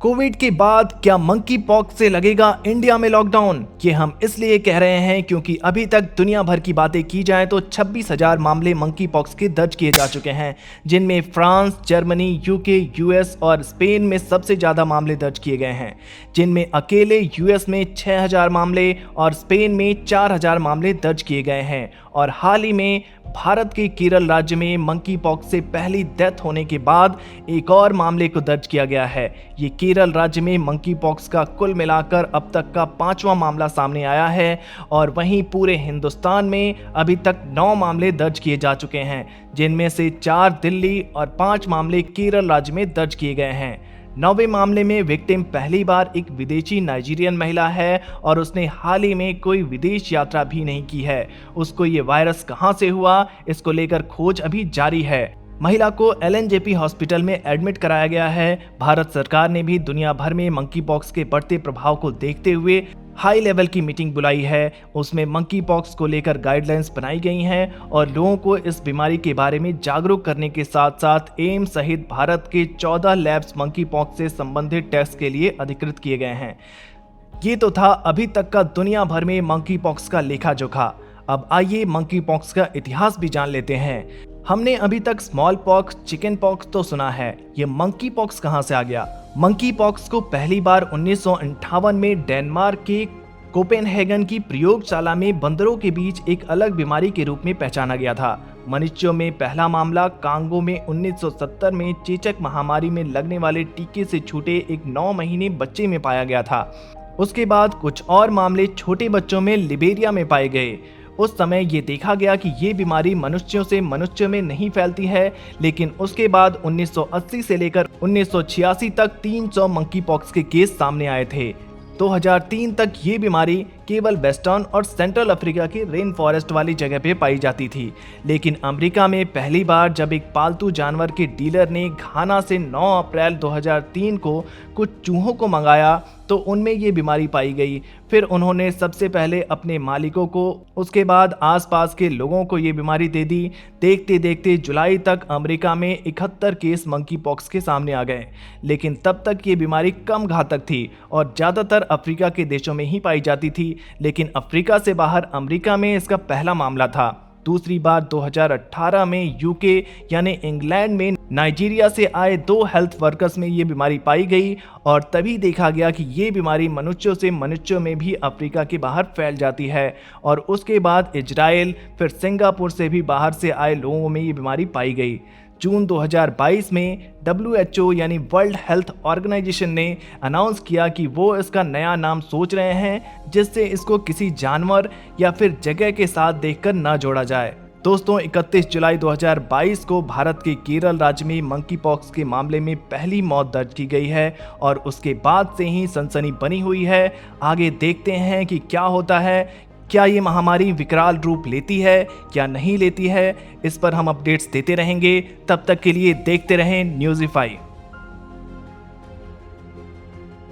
Covid के बाद क्या मंकी पॉक्स से लगेगा इंडिया में लॉकडाउन? ये हम इसलिए कह रहे हैं क्योंकि अभी तक दुनिया भर की बातें की जाए तो 26,000 मामले मंकी पॉक्स के दर्ज किए जा चुके हैं, जिनमें फ्रांस, जर्मनी, यूके, यूएस और स्पेन में सबसे ज़्यादा मामले दर्ज किए गए हैं, जिनमें अकेले यूएस में 6,000 मामले और स्पेन में 4,000 मामले दर्ज किए गए हैं। और हाल ही में भारत के केरल राज्य में मंकी पॉक्स से पहली डेथ होने के बाद एक और मामले को दर्ज किया गया है। ये केरल राज्य में मंकी पॉक्स का कुल मिलाकर अब तक का 5वां मामला सामने आया है और वहीं पूरे हिंदुस्तान में अभी तक 9 मामले दर्ज किए जा चुके हैं, जिनमें से 4 दिल्ली और 5 मामले केरल राज्य में दर्ज किए गए हैं। 9वें मामले में विक्टिम पहली बार एक विदेशी नाइजीरियन महिला है और उसने हाल ही में कोई विदेश यात्रा भी नहीं की है। उसको ये वायरस कहां से हुआ, इसको लेकर खोज अभी जारी है। महिला को एलएनजेपी हॉस्पिटल में एडमिट कराया गया है। भारत सरकार ने भी दुनिया भर में मंकी पॉक्स के बढ़ते प्रभाव को देखते हुए हाई लेवल की मीटिंग बुलाई है। उसमें मंकी पॉक्स को लेकर गाइडलाइंस बनाई गई हैं और लोगों को इस बीमारी के बारे में जागरूक करने के साथ साथ एम्स सहित भारत के 14 लैब्स मंकी पॉक्स से संबंधित टेस्ट के लिए अधिकृत किए गए हैं। ये तो था अभी तक का दुनिया भर में मंकी पॉक्स का लेखा जोखा। अब आइए मंकी पॉक्स का इतिहास भी जान लेते हैं। हमने अभी तक स्मॉल पॉक्स, चिकन पॉक्स तो सुना है, ये मंकी पॉक्स कहां से आ गया? मंकी पॉक्स को पहली बार 1958 में डेनमार्क के कोपेनहेगन की प्रयोगशाला में बंदरों के बीच एक अलग बीमारी के रूप में पहचाना गया था। मनुष्यों में पहला मामला कांगो में 1970 में चेचक महामारी में लगने वाले टीके से छूटे एक 9 महीने बच्चे में पाया गया था। उसके बाद कुछ और मामले छोटे बच्चों में लिबेरिया में पाए गए। उस समय ये देखा गया कि ये बीमारी मनुष्यों से मनुष्य में नहीं फैलती है, लेकिन उसके बाद 1980 से लेकर 1986 तक 300 मंकी पॉक्स के केस सामने आए थे। 2003 तक ये बीमारी केवल वेस्टर्न और सेंट्रल अफ्रीका के रेन फॉरेस्ट वाली जगह पे पाई जाती थी, लेकिन अमेरिका में पहली बार जब एक पालतू जानवर के डीलर ने घाना से 9 अप्रैल 2003 को कुछ चूहों को मंगाया तो उनमें ये बीमारी पाई गई। फिर उन्होंने सबसे पहले अपने मालिकों को, उसके बाद आसपास के लोगों को ये बीमारी दे दी। देखते देखते जुलाई तक अमेरिका में 71 केस मंकी पॉक्स के सामने आ गए, लेकिन तब तक ये बीमारी कम घातक थी और ज़्यादातर अफ्रीका के देशों में ही पाई जाती थी, लेकिन अफ्रीका से बाहर अमेरिका में इसका पहला मामला था। दूसरी बार 2018 में यूके यानी इंग्लैंड में नाइजीरिया से आए 2 हेल्थ वर्कर्स में ये बीमारी पाई गई और तभी देखा गया कि ये बीमारी मनुष्यों से मनुष्यों में भी अफ्रीका के बाहर फैल जाती है। और उसके बाद इजराइल, फिर सिंगापुर से भी बाहर से आए लोगों में ये बीमारी पाई गई। जून 2022 में WHO यानी वर्ल्ड हेल्थ ऑर्गेनाइजेशन ने अनाउंस किया कि वो इसका नया नाम सोच रहे हैं, जिससे इसको किसी जानवर या फिर जगह के साथ देखकर ना जोड़ा जाए। दोस्तों, 31 जुलाई 2022 को भारत के केरल राज्य में मंकी पॉक्स के मामले में पहली मौत दर्ज की गई है और उसके बाद से ही सनसनी बनी हुई है। आगे देखते हैं कि क्या होता है, क्या ये महामारी विकराल रूप लेती है या नहीं लेती है। इस पर हम अपडेट्स देते रहेंगे। तब तक के लिए देखते रहें न्यूज़ify।